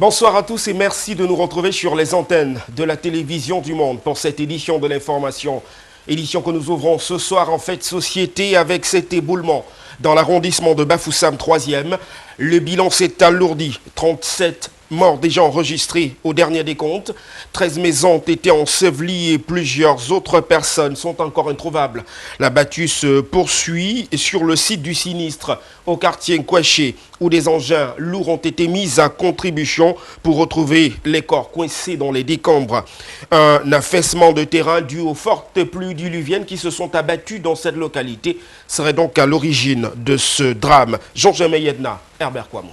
Bonsoir à tous et merci de nous retrouver sur les antennes de la télévision du monde pour cette édition de l'information. Édition que nous ouvrons ce soir en fait société avec cet éboulement dans l'arrondissement de Bafoussam 3e. Le bilan s'est alourdi, 37 morts déjà enregistrés au dernier décompte. 13 maisons ont été ensevelies et plusieurs autres personnes sont encore introuvables. La battue se poursuit sur le site du sinistre au quartier Nkwaché où des engins lourds ont été mis à contribution pour retrouver les corps coincés dans les décombres. Un affaissement de terrain dû aux fortes pluies diluviennes qui se sont abattues dans cette localité serait donc à l'origine de ce drame. Jean-Jaime Yedna, Herbert Kouamou.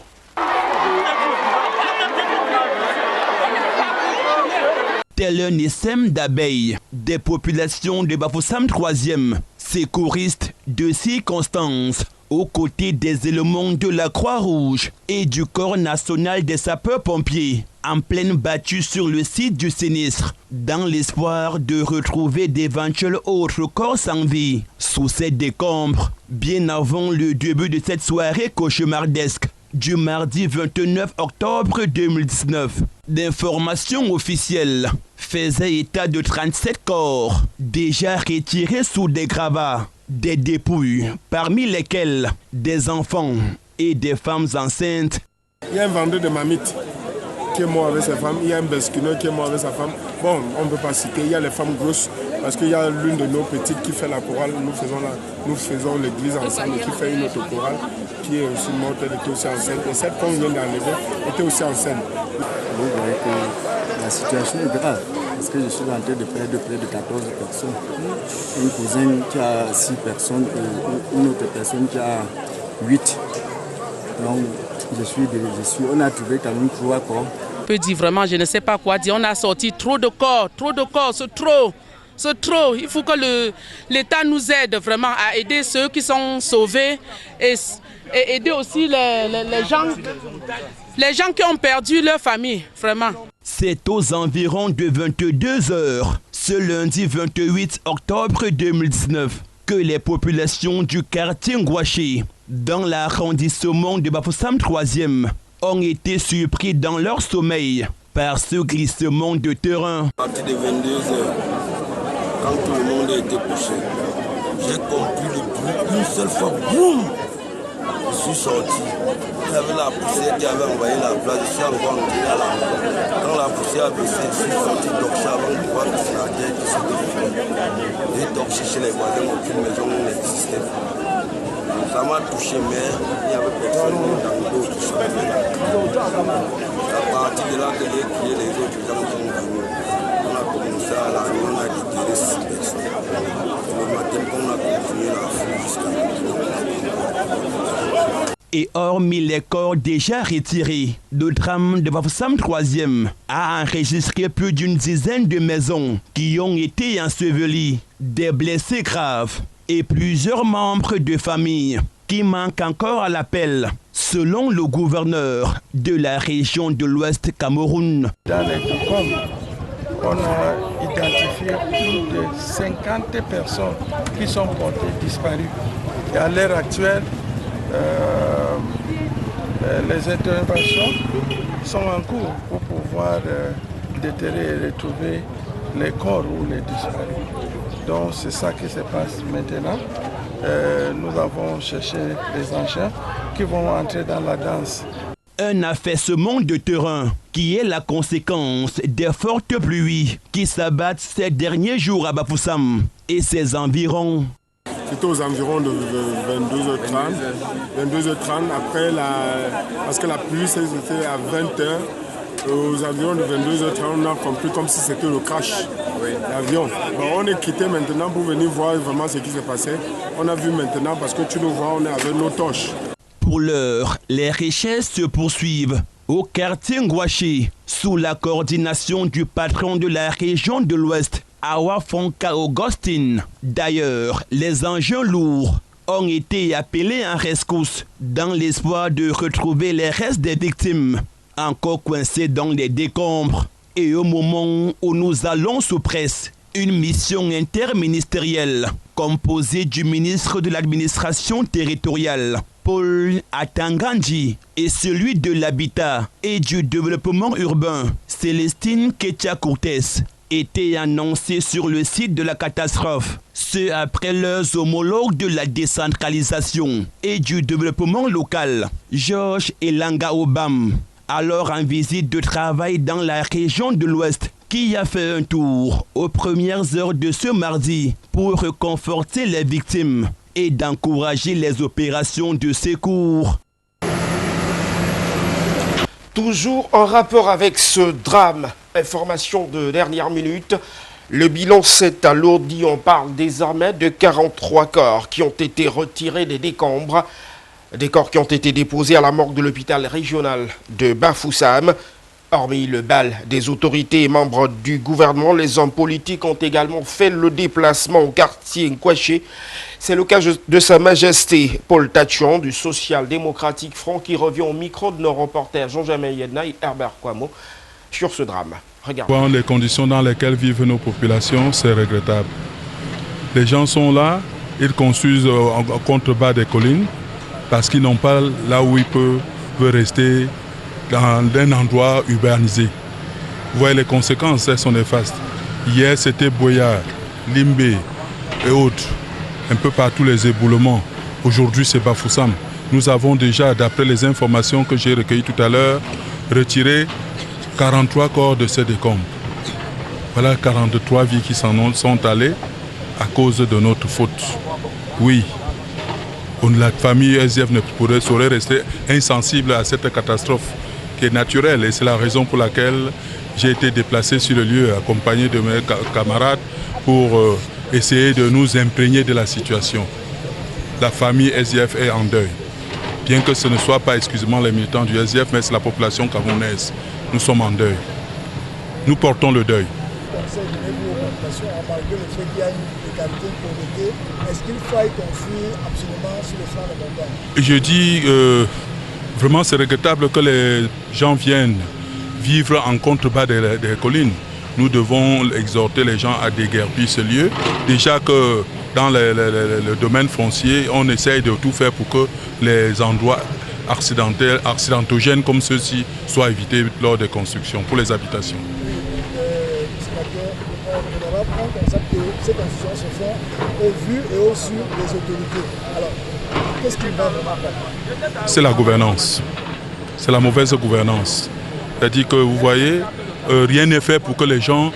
Tel un essaim d'abeilles, des populations de Bafoussam 3e, secouristes de circonstances, aux côtés des éléments de la Croix-Rouge et du Corps national des sapeurs-pompiers, en pleine battue sur le site du sinistre, dans l'espoir de retrouver d'éventuels autres corps sans vie sous ces décombres, bien avant le début de cette soirée cauchemardesque du mardi 29 octobre 2019. L'information officielle faisait état de 37 corps déjà retirés sous des gravats, des dépouilles, parmi lesquels des enfants et des femmes enceintes. Il y a un vendeur de marmites qui est mort avec sa femme, il y a un besquineur qui est mort avec sa femme. Bon, on ne peut pas citer, il y a les femmes grosses, parce qu'il y a l'une de nos petites qui fait la chorale, nous faisons l'église ensemble, qui fait une autre chorale, qui est aussi morte, elle était aussi enceinte. Et cette qu'on vient d'enlever était aussi enceinte. Vous voyez que la situation est grave, parce que je suis en train de perdre près de 14 personnes. Une cousine qui a 6 personnes et une autre personne qui a 8. Donc, je suis déçu. On a trouvé quand même 3 corps. Je peux dire vraiment, je ne sais pas quoi dire. On a sorti trop de corps, c'est trop. C'est trop. Il faut que l'État nous aide vraiment à aider ceux qui sont sauvés et aider aussi les gens qui ont perdu leur famille, vraiment. C'est aux environs de 22 heures, ce lundi 28 octobre 2019, que les populations du quartier Nkwaché, dans l'arrondissement de Bafoussam 3e, ont été surpris dans leur sommeil par ce glissement de terrain. À partir de 22 heures, quand tout le monde était couché, j'ai compris le bruit une seule fois, boum! Je suis sorti. Il y avait la poussière qui avait envoyé la place, je suis encore entré à la maison. Quand la poussière a baissé, je suis sorti torcher avant de voir que c'est la terre qui se défile. J'ai torché chez les voisins, aucune maison n'existait pas. Ça m'a touché, mais il n'y avait personne dans l'eau qui savait. À partir de là que j'ai crié, les autres gens sont venus. On a commencé à la nuit, on a déterré 6 personnes. Le matin, on a continué la fouille jusqu'à maintenant. Et hormis les corps déjà retirés, le drame de Bafoussam 3e a enregistré plus d'une dizaine de maisons qui ont été ensevelies, des blessés graves et plusieurs membres de famille qui manquent encore à l'appel, selon le gouverneur de la région de l'Ouest Cameroun. Dans les décombres, on a identifié plus de 50 personnes qui sont portées disparues. Et à l'heure actuelle, les interventions sont en cours pour pouvoir déterrer et retrouver les corps ou les disparus. Donc c'est ça qui se passe maintenant. Nous avons cherché des engins qui vont entrer dans la danse. Un affaissement de terrain qui est la conséquence des fortes pluies qui s'abattent ces derniers jours à Bafoussam et ses environs. C'était aux environs de 22h30. 22h30, après parce que la pluie c'était à 20h. Aux environs de 22h30, on a compris comme si c'était le crash d'avion. Bon, on est quitté maintenant pour venir voir vraiment ce qui s'est passé. On a vu maintenant parce que tu nous vois, on est avec nos torches. Pour l'heure, les recherches se poursuivent au quartier Nkwaché, sous la coordination du patron de la région de l'Ouest, Awa Fonka Augustine. D'ailleurs, les engins lourds ont été appelés en rescousse dans l'espoir de retrouver les restes des victimes, encore coincés dans les décombres. Et au moment où nous allons sous presse, une mission interministérielle composée du ministre de l'administration territoriale, Paul Atangandji et celui de l'habitat et du développement urbain, Célestine Ketia-Cortez, étaient annoncés sur le site de la catastrophe. Ce après leurs homologues de la décentralisation et du développement local, Georges Elanga Obam, alors en visite de travail dans la région de l'Ouest, qui a fait un tour aux premières heures de ce mardi pour réconforter les victimes et d'encourager les opérations de secours. Toujours en rapport avec ce drame, information de dernière minute, le bilan s'est alourdi. On parle désormais de 43 corps qui ont été retirés des décombres, des corps qui ont été déposés à la morgue de l'hôpital régional de Bafoussam. Hormis le bal des autorités et membres du gouvernement, les hommes politiques ont également fait le déplacement au quartier Nkwaché. C'est le cas de Sa Majesté Paul Tachouan du Social-Démocratique Front qui revient au micro de nos reporters Jean-Jamais Yedna et Herbert Kwamo sur ce drame. Regardez. Les conditions dans lesquelles vivent nos populations, c'est regrettable. Les gens sont là, ils construisent en contrebas des collines parce qu'ils n'ont pas là où ils peuvent rester dans un endroit urbanisé. Vous voyez les conséquences, elles sont néfastes. Hier, c'était Boyard, Limbé et autres. Un peu partout les éboulements. Aujourd'hui, c'est Bafoussam. Nous avons déjà, d'après les informations que j'ai recueillies tout à l'heure, retiré 43 corps de ces décombres. Voilà 43 vies qui s'en sont allées à cause de notre faute. Oui, la famille SDF ne saurait rester insensible à cette catastrophe qui est naturelle. Et c'est la raison pour laquelle j'ai été déplacé sur le lieu, accompagné de mes camarades, pour essayer de nous imprégner de la situation. La famille SDF est en deuil. Bien que ce ne soit pas exclusivement les militants du SDF, mais c'est la population camerounaise. Nous sommes en deuil. Nous portons le deuil. Je dis, vraiment c'est regrettable que les gens viennent vivre en contrebas des collines. Nous devons exhorter les gens à déguerpir ce lieu. Déjà que dans le domaine foncier, on essaye de tout faire pour que les endroits accidentogènes comme ceux-ci soient évités lors des constructions, pour les habitations. Ces constructions se font au vu et au su des autorités. Alors, qu'est-ce qui va vraiment faire? C'est la gouvernance. C'est la mauvaise gouvernance. C'est-à-dire que vous voyez, rien n'est fait pour que les gens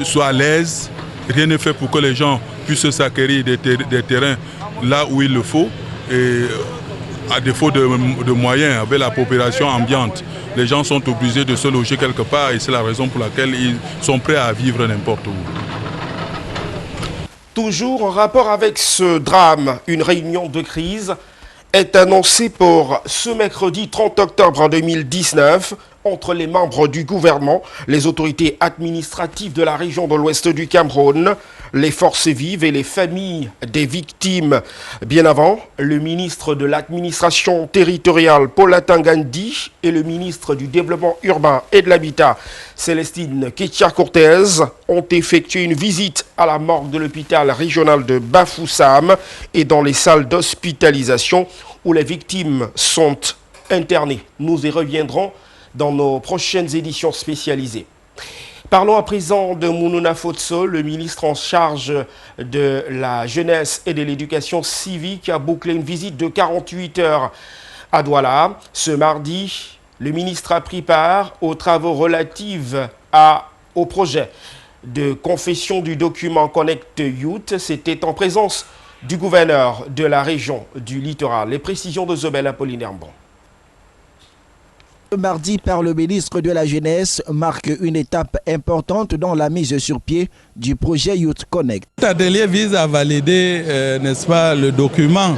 soient à l'aise, rien n'est fait pour que les gens puissent s'acquérir des terrains là où il le faut. Et à défaut de moyens, avec la population ambiante, les gens sont obligés de se loger quelque part et c'est la raison pour laquelle ils sont prêts à vivre n'importe où. Toujours en rapport avec ce drame, une réunion de crise est annoncée pour ce mercredi 30 octobre 2019 entre les membres du gouvernement, les autorités administratives de la région de l'ouest du Cameroun, les forces vives et les familles des victimes. Bien avant, le ministre de l'administration territoriale Paul Atangandji et le ministre du développement urbain et de l'habitat Célestine Ketia-Cortez ont effectué une visite à la morgue de l'hôpital régional de Bafoussam et dans les salles d'hospitalisation où les victimes sont internées. Nous y reviendrons dans nos prochaines éditions spécialisées. Parlons à présent de Mounouna Fotso, le ministre en charge de la jeunesse et de l'éducation civique, qui a bouclé une visite de 48 heures à Douala. Ce mardi, le ministre a pris part aux travaux relatifs au projet de confession du document Connect Youth. C'était en présence du gouverneur de la région du littoral. Les précisions de Zobel Apollinaire Bon. Mardi par le ministre de la Jeunesse marque une étape importante dans la mise sur pied du projet Youth Connect. Cet atelier vise à valider, n'est-ce pas, le document,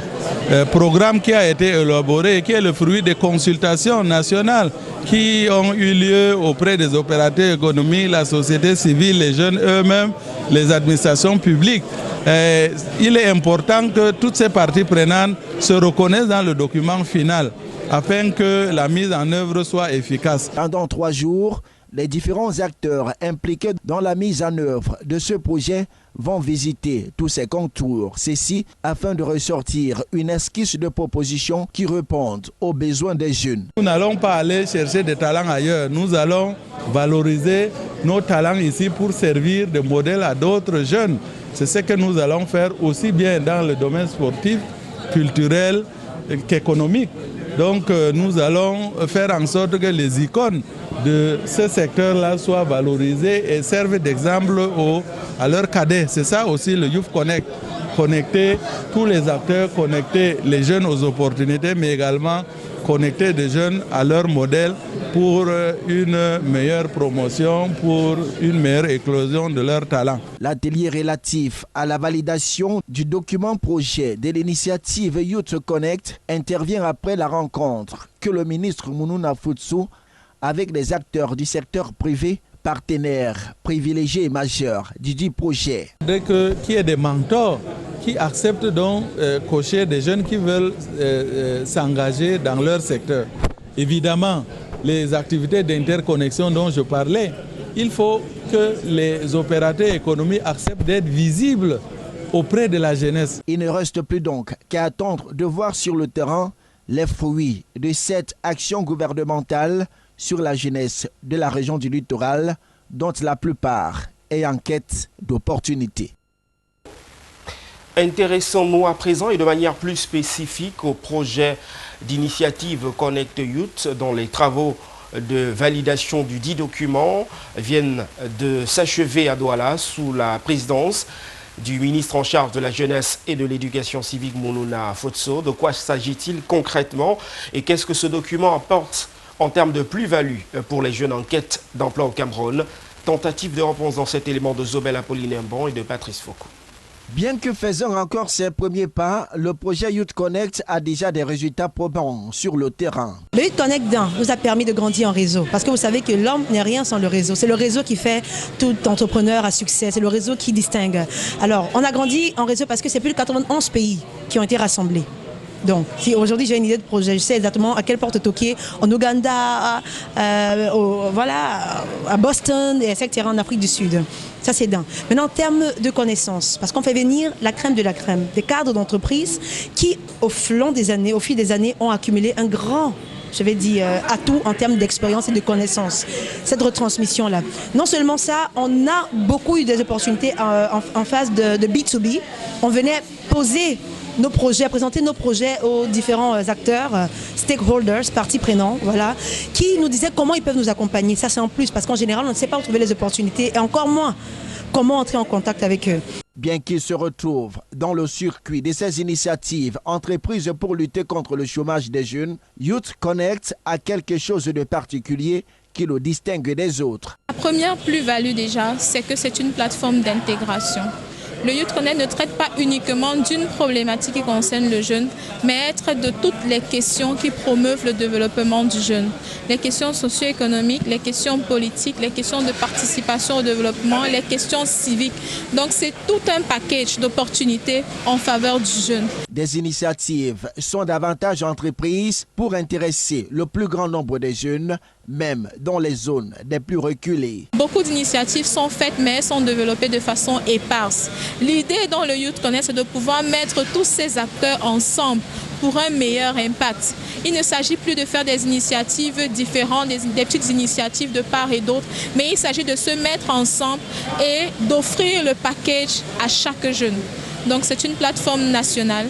programme qui a été élaboré et qui est le fruit des consultations nationales qui ont eu lieu auprès des opérateurs économiques, la société civile, les jeunes eux-mêmes, les administrations publiques. Il est important que toutes ces parties prenantes se reconnaissent dans le document final, afin que la mise en œuvre soit efficace. Pendant 3 jours, Les différents acteurs impliqués dans la mise en œuvre de ce projet vont visiter tous ses contours, ceci afin de ressortir une esquisse de propositions qui répondent aux besoins des jeunes. Nous n'allons pas aller chercher des talents ailleurs, nous allons valoriser nos talents ici pour servir de modèle à d'autres jeunes. C'est ce que nous allons faire aussi bien dans le domaine sportif, culturel qu'économique. Donc nous allons faire en sorte que les icônes de ce secteur-là soient valorisées et servent d'exemple à leurs cadets. C'est ça aussi le Youth Connect. Connecter tous les acteurs, connecter les jeunes aux opportunités, mais également connecter des jeunes à leur modèle pour une meilleure promotion, pour une meilleure éclosion de leurs talents. L'atelier relatif à la validation du document projet de l'initiative Youth Connect intervient après la rencontre que le ministre Mounouna Futsu avec les acteurs du secteur privé, partenaires privilégiés et majeurs du dit projet. Dès qu'il y ait des mentors qui acceptent donc cocher des jeunes qui veulent s'engager dans leur secteur. Évidemment, les activités d'interconnexion dont je parlais, il faut que les opérateurs économiques acceptent d'être visibles auprès de la jeunesse. Il ne reste plus donc qu'à attendre de voir sur le terrain les fruits de cette action gouvernementale sur la jeunesse de la région du littoral, dont la plupart est en quête d'opportunités. Intéressons-nous à présent et de manière plus spécifique au projet d'initiative Connect Youth, dont les travaux de validation du dit document viennent de s'achever à Douala sous la présidence du ministre en charge de la jeunesse et de l'éducation civique Mounouna Futsu. De quoi s'agit-il concrètement et qu'est-ce que ce document apporte en termes de plus-value pour les jeunes en quête d'emploi au Cameroun? Tentative de réponse dans cet élément de Zobel Apolline Mbon et de Patrice Foucault. Bien que faisant encore ses premiers pas, le projet Youth Connect a déjà des résultats probants sur le terrain. Le Youth Connect nous a permis de grandir en réseau. Parce que vous savez que l'homme n'est rien sans le réseau. C'est le réseau qui fait tout entrepreneur à succès. C'est le réseau qui distingue. Alors, on a grandi en réseau parce que c'est plus de 91 pays qui ont été rassemblés. Donc, si aujourd'hui j'ai une idée de projet, je sais exactement à quelle porte toquer, en Ouganda, voilà, à Boston, etc., en Afrique du Sud. Ça, c'est d'un. Maintenant, en termes de connaissances, parce qu'on fait venir la crème de la crème, des cadres d'entreprise qui, au fil des années, ont accumulé un grand, je vais dire, atout en termes d'expérience et de connaissances. Cette retransmission-là. Non seulement ça, on a beaucoup eu des opportunités en phase de B2B. On venait poser nos projets, présenter nos projets aux différents acteurs, stakeholders, parties prenantes, voilà, qui nous disaient comment ils peuvent nous accompagner. Ça, c'est en plus, parce qu'en général, on ne sait pas où trouver les opportunités et encore moins comment entrer en contact avec eux. Bien qu'ils se retrouvent dans le circuit de ces initiatives entreprises pour lutter contre le chômage des jeunes, Youth Connect a quelque chose de particulier qui le distingue des autres. La première plus-value déjà, c'est que c'est une plateforme d'intégration. Le Youth Connect ne traite pas uniquement d'une problématique qui concerne le jeune, mais traite de toutes les questions qui promeuvent le développement du jeune. Les questions socio-économiques, les questions politiques, les questions de participation au développement, les questions civiques. Donc c'est tout un package d'opportunités en faveur du jeune. Des initiatives sont davantage entreprises pour intéresser le plus grand nombre de jeunes, même dans les zones les plus reculées. Beaucoup d'initiatives sont faites, mais elles sont développées de façon éparse. L'idée dans le Youth Connect, c'est de pouvoir mettre tous ces acteurs ensemble pour un meilleur impact. Il ne s'agit plus de faire des initiatives différentes, des petites initiatives de part et d'autre, mais il s'agit de se mettre ensemble et d'offrir le package à chaque jeune. Donc c'est une plateforme nationale.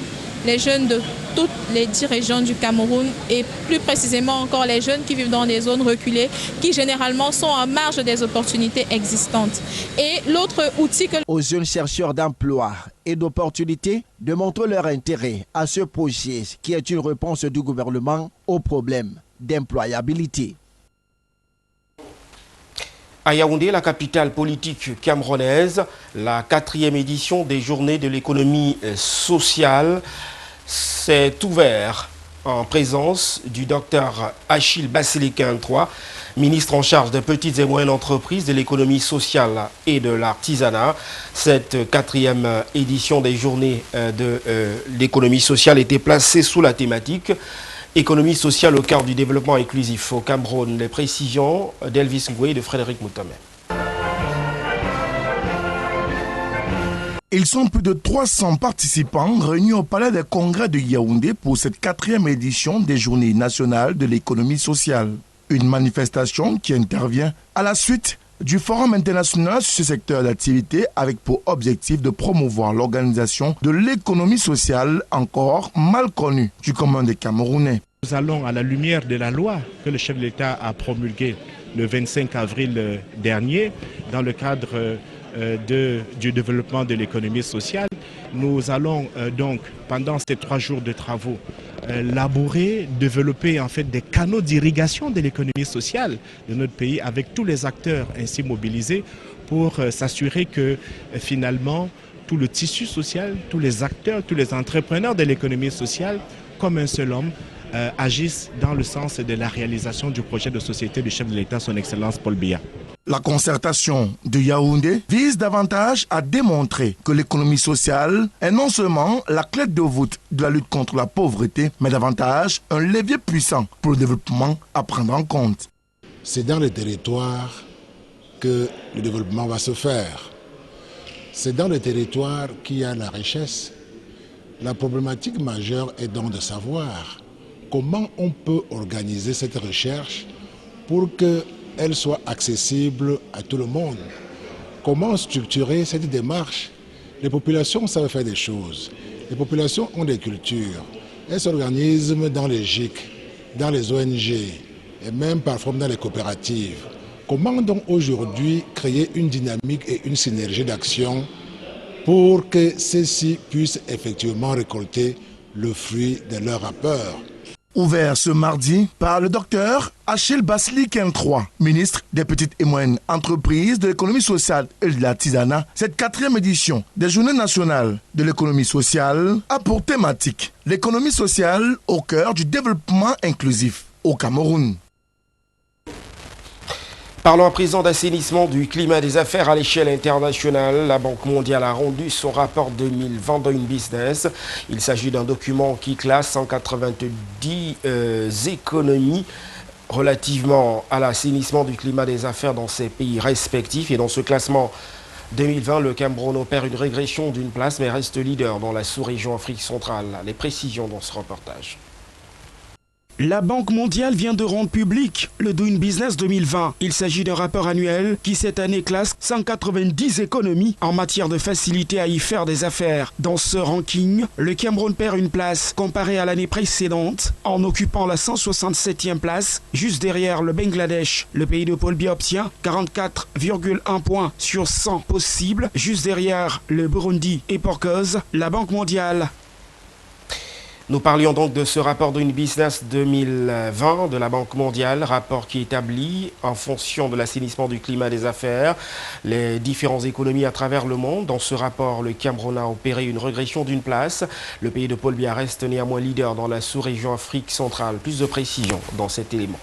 Les jeunes de toutes les 10 régions du Cameroun et plus précisément encore les jeunes qui vivent dans des zones reculées qui généralement sont en marge des opportunités existantes. Et l'autre outil que... Aux jeunes chercheurs d'emploi et d'opportunités de montrer leur intérêt à ce projet qui est une réponse du gouvernement au problème d'employabilité. À Yaoundé, la capitale politique camerounaise, la 4e édition des Journées de l'économie sociale s'est ouverte en présence du docteur Achille Bassiliquin III, ministre en charge des petites et moyennes entreprises, de l'économie sociale et de l'artisanat. Cette 4e édition des Journées de l'économie sociale était placée sous la thématique Économie sociale au cœur du développement inclusif au Cameroun. Les précisions d'Elvis Ngoué et de Frédéric Moutomé. Ils sont plus de 300 participants réunis au Palais des Congrès de Yaoundé pour cette 4e édition des Journées nationales de l'économie sociale. Une manifestation qui intervient à la suite du Forum international sur ce secteur d'activité avec pour objectif de promouvoir l'organisation de l'économie sociale encore mal connue du commun des Camerounais. Nous allons à la lumière de la loi que le chef de l'État a promulguée le 25 avril dernier dans le cadre du développement de l'économie sociale. Nous allons donc, pendant ces 3 jours de travaux, labourer, développer en fait des canaux d'irrigation de l'économie sociale de notre pays avec tous les acteurs ainsi mobilisés pour s'assurer que finalement tout le tissu social, tous les acteurs, tous les entrepreneurs de l'économie sociale, comme un seul homme, agissent dans le sens de la réalisation du projet de société du chef de l'État, son Excellence Paul Biya. La concertation de Yaoundé vise davantage à démontrer que l'économie sociale est non seulement la clé de voûte de la lutte contre la pauvreté, mais davantage un levier puissant pour le développement à prendre en compte. C'est dans les territoires que le développement va se faire. C'est dans les territoires qu'il y a la richesse. La problématique majeure est donc de savoir comment on peut organiser cette recherche pour qu'elle soit accessible à tout le monde. Comment structurer cette démarche? Les populations savent faire des choses. Les populations ont des cultures. Elles s'organisent dans les GIC, dans les ONG et même parfois dans les coopératives. Comment donc aujourd'hui créer une dynamique et une synergie d'action pour que ceux-ci puissent effectivement récolter le fruit de leur rapport? Ouvert ce mardi par le docteur Achille Basli Ken-3, ministre des Petites et Moyennes Entreprises, de l'économie sociale et de l'artisanat, cette 4e édition des Journées nationales de l'économie sociale a pour thématique l'économie sociale au cœur du développement inclusif au Cameroun. Parlons à présent d'assainissement du climat des affaires à l'échelle internationale. La Banque mondiale a rendu son rapport 2020 Doing Business. Il s'agit d'un document qui classe 190 économies relativement à l'assainissement du climat des affaires dans ces pays respectifs. Et dans ce classement 2020, le Cameroun opère une régression d'une place mais reste leader dans la sous-région Afrique centrale. Les précisions dans ce reportage. La Banque mondiale vient de rendre public le Doing Business 2020. Il s'agit d'un rapport annuel qui cette année classe 190 économies en matière de facilité à y faire des affaires. Dans ce ranking, le Cameroun perd une place comparé à l'année précédente en occupant la 167e place, juste derrière le Bangladesh. Le pays de Paul Biya obtient 44,1 points sur 100 possibles, juste derrière le Burundi. Et pour cause, la Banque mondiale. Nous parlions donc de ce rapport Doing Business 2020 de la Banque mondiale, rapport qui établit en fonction de l'assainissement du climat des affaires les différentes économies à travers le monde. Dans ce rapport, le Cameroun a opéré une régression d'une place. Le pays de Paul Biya reste néanmoins leader dans la sous-région Afrique centrale. Plus de précision dans cet élément.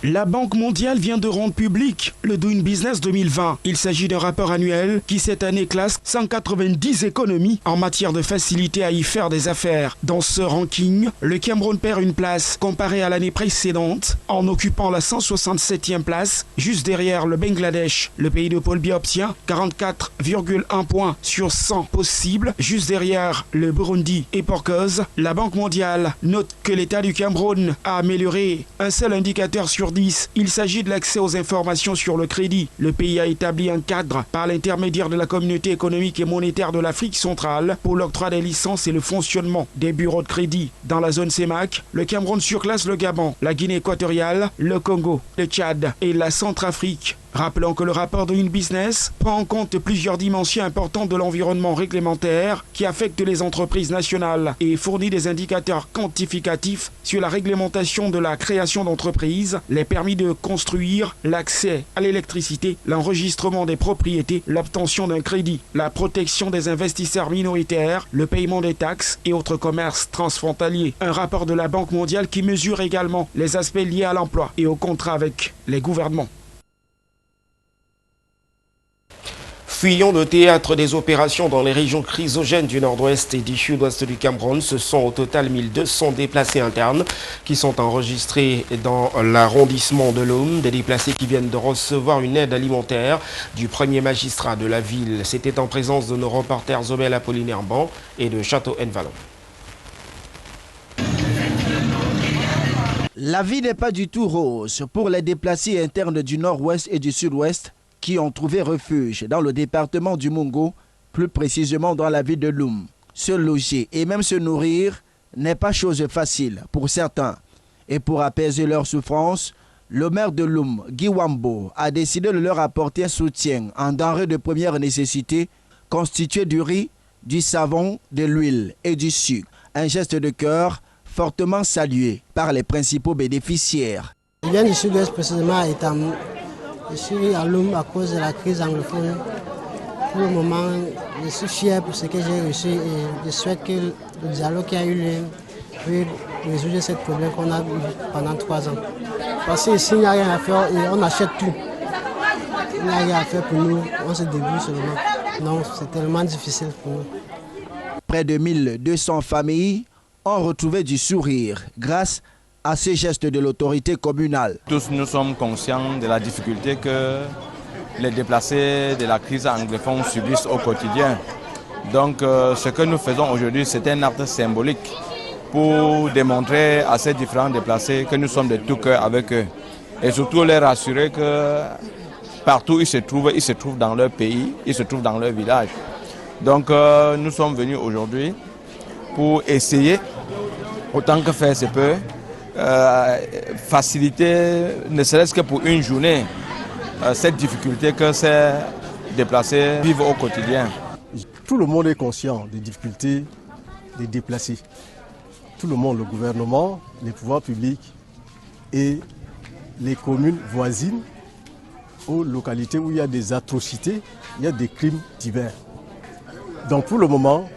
La Banque mondiale vient de rendre public le Doing Business 2020. Il s'agit d'un rapport annuel qui cette année classe 190 économies en matière de facilité à y faire des affaires. Dans ce ranking, le Cameroun perd une place comparé à l'année précédente en occupant la 167e place, juste derrière le Bangladesh. Le pays de Paul Biya obtient 44,1 points sur 100 possibles, juste derrière le Burundi. Et pour cause, la Banque mondiale note que l'État du Cameroun a amélioré un seul indicateur sur 10. Il s'agit de l'accès aux informations sur le crédit. Le pays a établi un cadre par l'intermédiaire de la communauté économique et monétaire de l'Afrique centrale pour l'octroi des licences et le fonctionnement des bureaux de crédit. Dans la zone CEMAC, le Cameroun surclasse le Gabon, la Guinée équatoriale, le Congo, le Tchad et la Centrafrique. Rappelons que le rapport Doing Business prend en compte plusieurs dimensions importantes de l'environnement réglementaire qui affectent les entreprises nationales et fournit des indicateurs quantificatifs sur la réglementation de la création d'entreprises, les permis de construire, l'accès à l'électricité, l'enregistrement des propriétés, l'obtention d'un crédit, la protection des investisseurs minoritaires, le paiement des taxes et autres commerces transfrontaliers. Un rapport de la Banque mondiale qui mesure également les aspects liés à l'emploi et aux contrats avec les gouvernements. Fuyant le théâtre des opérations dans les régions chrysogènes du nord-ouest et du sud-ouest du Cameroun, ce sont au total 1200 déplacés internes qui sont enregistrés dans l'arrondissement de Loum, des déplacés qui viennent de recevoir une aide alimentaire du premier magistrat de la ville. C'était en présence de nos reporters Zobel Apollinaire Ban et de Château-en-Vallon. La vie n'est pas du tout rose pour les déplacés internes du nord-ouest et du sud-ouest qui ont trouvé refuge dans le département du Mungo, plus précisément dans la ville de Loum. Se loger et même se nourrir n'est pas chose facile pour certains. Et pour apaiser leur souffrance, le maire de Loum, Guy Wambo, a décidé de leur apporter un soutien en denrées de première nécessité constitué du riz, du savon, de l'huile et du sucre. Un geste de cœur fortement salué par les principaux bénéficiaires. Je viens du sud-ouest précisément à Etam. Je suis à Loum à cause de la crise anglophone. Pour le moment, je suis fier pour ce que j'ai reçu et je souhaite que le dialogue qui a eu lieu puisse résoudre ce problème qu'on a eu pendant 3 ans. Parce qu'ici, il n'y a rien à faire et on achète tout. Il n'y a rien à faire pour nous, on se débrouille seulement. Non, c'est tellement difficile pour nous. Près de 1200 familles ont retrouvé du sourire grâce à ces gestes de l'autorité communale. Tous nous sommes conscients de la difficulté que les déplacés de la crise anglophone subissent au quotidien. Donc ce que nous faisons aujourd'hui, c'est un acte symbolique pour démontrer à ces différents déplacés que nous sommes de tout cœur avec eux. Et surtout les rassurer que partout où ils se trouvent dans leur pays, ils se trouvent dans leur village. Donc nous sommes venus aujourd'hui pour essayer, autant que faire se peut, faciliter, ne serait-ce que pour une journée, cette difficulté que ces déplacés vivent au quotidien. Tout le monde est conscient des difficultés des déplacés. Tout le monde, le gouvernement, les pouvoirs publics et les communes voisines aux localités où il y a des atrocités, il y a des crimes divers. Donc pour le moment,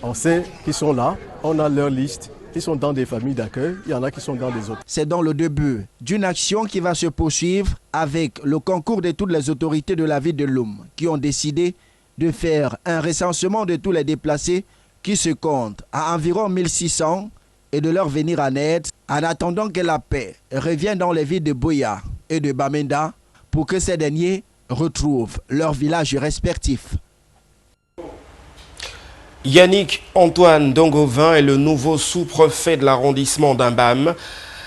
on sait qu'ils sont là, on a leur liste. Ils sont dans des familles d'accueil, il y en a qui sont dans des autres. C'est dans le début d'une action qui va se poursuivre avec le concours de toutes les autorités de la ville de Loum qui ont décidé de faire un recensement de tous les déplacés qui se comptent à environ 1600 et de leur venir en aide en attendant que la paix revienne dans les villes de Boya et de Bamenda pour que ces derniers retrouvent leurs villages respectifs. Yannick Antoine Dongovin est le nouveau sous-préfet de l'arrondissement d'Imbam.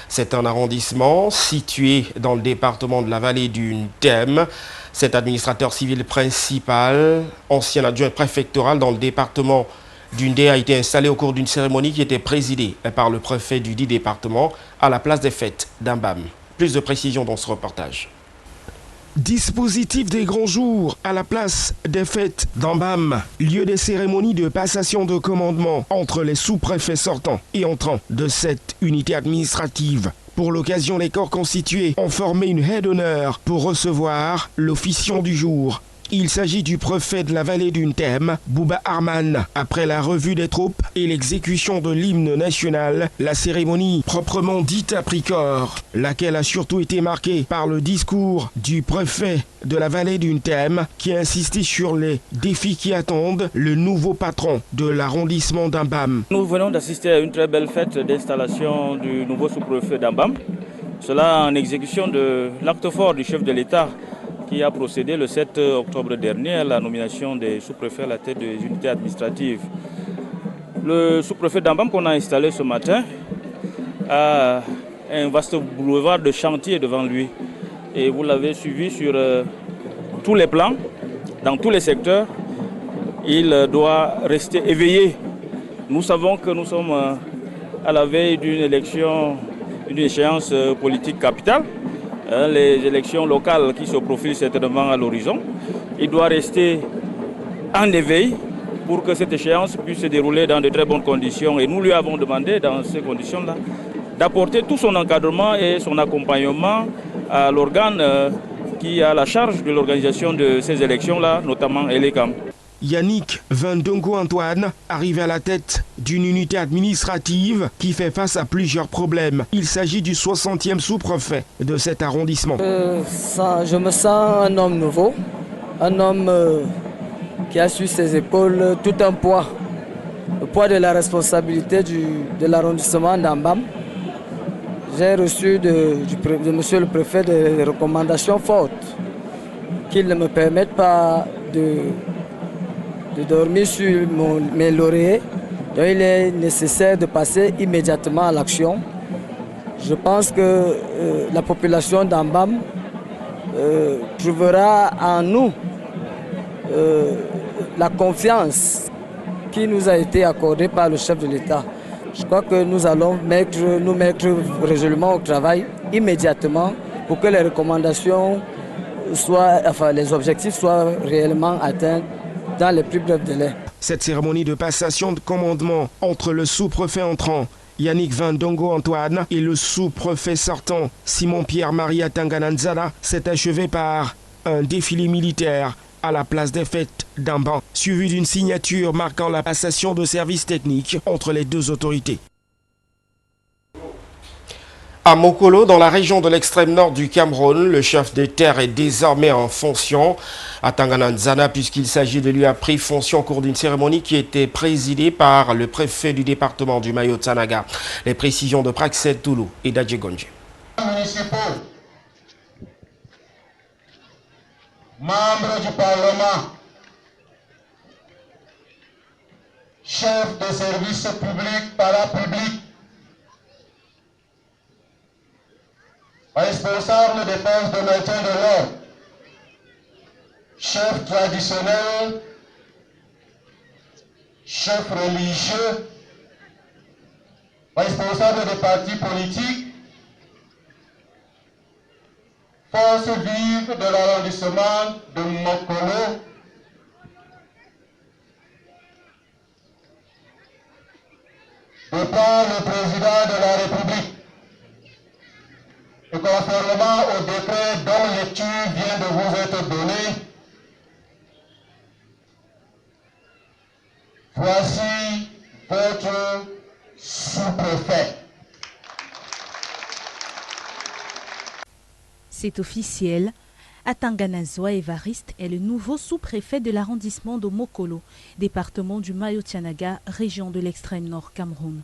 C'est un arrondissement situé dans le département de la vallée du Ndem. Cet administrateur civil principal, ancien adjoint préfectoral dans le département du Ndé, a été installé au cours d'une cérémonie qui était présidée par le préfet du dit département à la place des fêtes d'Imbam. Plus de précisions dans ce reportage. Dispositif des grands jours à la place des fêtes d'Imbam, lieu des cérémonies de passation de commandement entre les sous-préfets sortants et entrants de cette unité administrative. Pour l'occasion, les corps constitués ont formé une haie d'honneur pour recevoir l'officiant du jour. Il s'agit du préfet de la vallée du Ndem, Bouba Arman. Après la revue des troupes et l'exécution de l'hymne national, la cérémonie proprement dite a pris corps, laquelle a surtout été marquée par le discours du préfet de la vallée du Ndem qui a insisté sur les défis qui attendent le nouveau patron de l'arrondissement d'Imbam. Nous venons d'assister à une très belle fête d'installation du nouveau sous-préfet d'Imbam. Cela en exécution de l'acte fort du chef de l'État qui a procédé le 7 octobre dernier à la nomination des sous-préfets à la tête des unités administratives. Le sous-préfet d'Imbam qu'on a installé ce matin a un vaste boulevard de chantier devant lui. Et vous l'avez suivi sur tous les plans, dans tous les secteurs. Il doit rester éveillé. Nous savons que nous sommes à la veille d'une élection, une échéance politique capitale. Les élections locales qui se profilent certainement à l'horizon. Il doit rester en éveil pour que cette échéance puisse se dérouler dans de très bonnes conditions. Et nous lui avons demandé, dans ces conditions-là, d'apporter tout son encadrement et son accompagnement à l'organe qui a la charge de l'organisation de ces élections-là, notamment Elecam. Yannick Vendongo Antoine arrive à la tête d'une unité administrative qui fait face à plusieurs problèmes. Il s'agit du 60e sous-préfet de cet arrondissement. Je me sens un homme nouveau, un homme qui a sur ses épaules tout un poids. Le poids de la responsabilité de l'arrondissement d'Ambam. J'ai reçu de monsieur le préfet des recommandations fortes qu'il ne me permette pas de dormir sur mes lauriers. Donc il est nécessaire de passer immédiatement à l'action. Je pense que la population d'Ambam trouvera en nous la confiance qui nous a été accordée par le chef de l'État. Je crois que nous allons nous mettre résolument au travail immédiatement pour que les recommandations les objectifs soient réellement atteints dans les plus brefs délais. Cette cérémonie de passation de commandement entre le sous-préfet entrant Yannick Vandongo Antoine et le sous-préfet sortant Simon-Pierre Maria Tangananzala s'est achevée par un défilé militaire à la place des fêtes d'Amban, suivi d'une signature marquant la passation de services techniques entre les deux autorités. À Mokolo, dans la région de l'extrême nord du Cameroun, le chef de terre est désormais en fonction à Tangananzana puisqu'il s'agit de lui a pris fonction au cours d'une cérémonie qui était présidée par le préfet du département du Mayo-Tsanaga. Les précisions de Praxet Toulou et d'Adjegonje. Municipaux, membres du Parlement, chefs de services publics, parapublics, responsables des forces de maintien de l'ordre, chefs traditionnels, chefs religieux, responsables des partis politiques, forces vives de l'arrondissement de Mokolo, de par le président de la République, et conformément au décret dont lecture vient de vous être donnée, voici votre sous-préfet. C'est officiel. Atanganazoa Évariste est le nouveau sous-préfet de l'arrondissement de Mokolo, département du Mayo-Tsanaga, région de l'extrême nord Cameroun.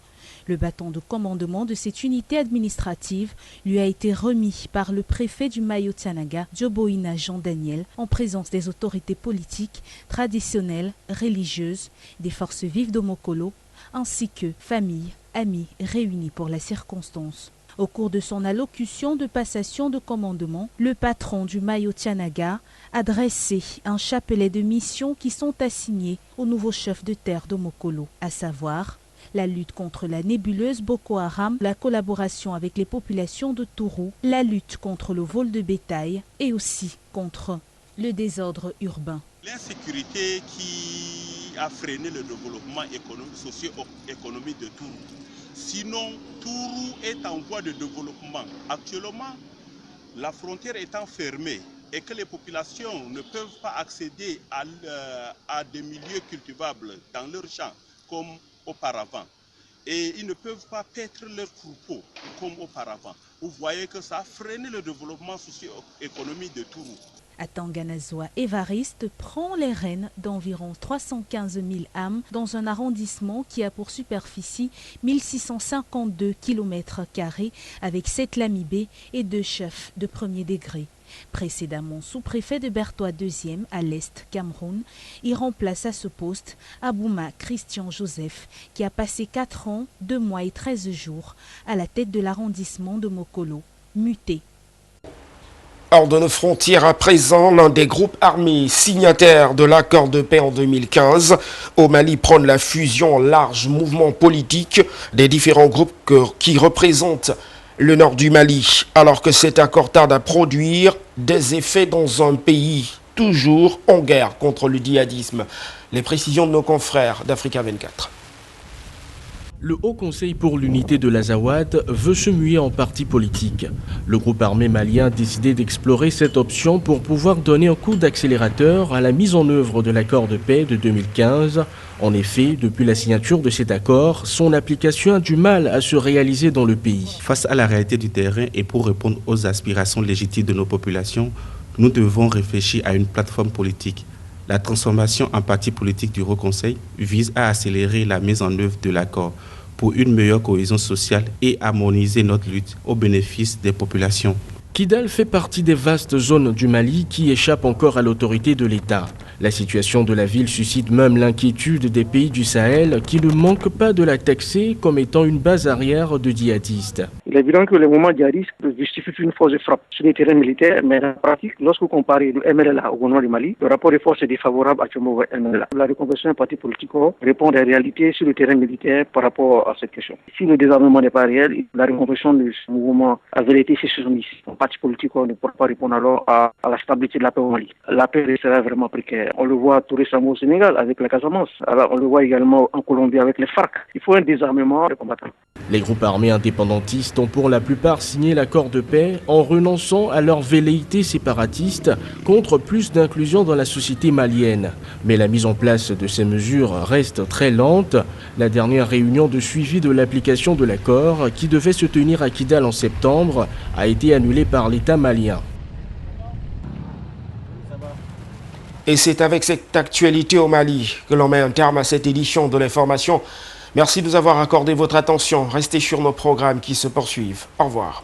Le bâton de commandement de cette unité administrative lui a été remis par le préfet du Mayo-Tsanaga, Dioboïna Jean-Daniel, en présence des autorités politiques, traditionnelles, religieuses, des forces vives de Mokolo, ainsi que familles, amis réunis pour la circonstance. Au cours de son allocution de passation de commandement, le patron du Mayo-Tsanaga a dressé un chapelet de missions qui sont assignées au nouveau chef de terre de Mokolo, à savoir la lutte contre la nébuleuse Boko Haram, la collaboration avec les populations de Tourou, la lutte contre le vol de bétail et aussi contre le désordre urbain. L'insécurité qui a freiné le développement socio-économique de Tourou. Sinon, Tourou est en voie de développement. Actuellement, la frontière étant fermée et que les populations ne peuvent pas accéder à des milieux cultivables dans leurs champs comme auparavant. Et ils ne peuvent pas paître leurs troupeaux comme auparavant. Vous voyez que ça a freiné le développement socio-économique de Tourou. Atanganazoa Évariste prend les rênes d'environ 315 000 âmes dans un arrondissement qui a pour superficie 1652 km² avec 7 lamibés et 2 chefs de premier degré. Précédemment sous-préfet de Bertois II à l'Est Cameroun, il remplace à ce poste Abouma Christian Joseph qui a passé 4 ans, 2 mois et 13 jours à la tête de l'arrondissement de Mokolo, muté. Hors de nos frontières à présent, l'un des groupes armés signataires de l'accord de paix en 2015 au Mali prône la fusion en large mouvement politique des différents groupes qui représentent le nord du Mali, alors que cet accord tarde à produire des effets dans un pays toujours en guerre contre le djihadisme. Les précisions de nos confrères d'Africa 24. Le Haut Conseil pour l'unité de l'Azawad veut se muer en parti politique. Le groupe armé malien a décidé d'explorer cette option pour pouvoir donner un coup d'accélérateur à la mise en œuvre de l'accord de paix de 2015. En effet, depuis la signature de cet accord, son application a du mal à se réaliser dans le pays. Face à la réalité du terrain et pour répondre aux aspirations légitimes de nos populations, nous devons réfléchir à une plateforme politique. La transformation en parti politique du Haut Conseil vise à accélérer la mise en œuvre de l'accord pour une meilleure cohésion sociale et harmoniser notre lutte au bénéfice des populations. Kidal fait partie des vastes zones du Mali qui échappent encore à l'autorité de l'État. La situation de la ville suscite même l'inquiétude des pays du Sahel qui ne manquent pas de la taxer comme étant une base arrière de djihadistes. Il est évident que le mouvement djihadiste justifie une force de frappe sur les terrains militaires, mais en pratique, lorsque vous comparez le MLLA au gouvernement du Mali, le rapport de force est défavorable actuellement au MLLA. La reconversion d'un parti politique répond à des réalités sur le terrain militaire par rapport à cette question. Si le désarmement n'est pas réel, la reconversion de ce mouvement avait été soumise. Un parti politique ne pourra pas répondre alors à la stabilité de la paix au Mali. La paix restera vraiment précaire. On le voit tout récemment au Sénégal avec la Casamance. Alors on le voit également en Colombie avec les FARC. Il faut un désarmement des combattants. Les groupes armés indépendantistes ont pour la plupart signé l'accord de paix en renonçant à leur velléité séparatiste contre plus d'inclusion dans la société malienne. Mais la mise en place de ces mesures reste très lente. La dernière réunion de suivi de l'application de l'accord, qui devait se tenir à Kidal en septembre, a été annulée par l'État malien. Et c'est avec cette actualité au Mali que l'on met un terme à cette édition de l'information. Merci de nous avoir accordé votre attention. Restez sur nos programmes qui se poursuivent. Au revoir.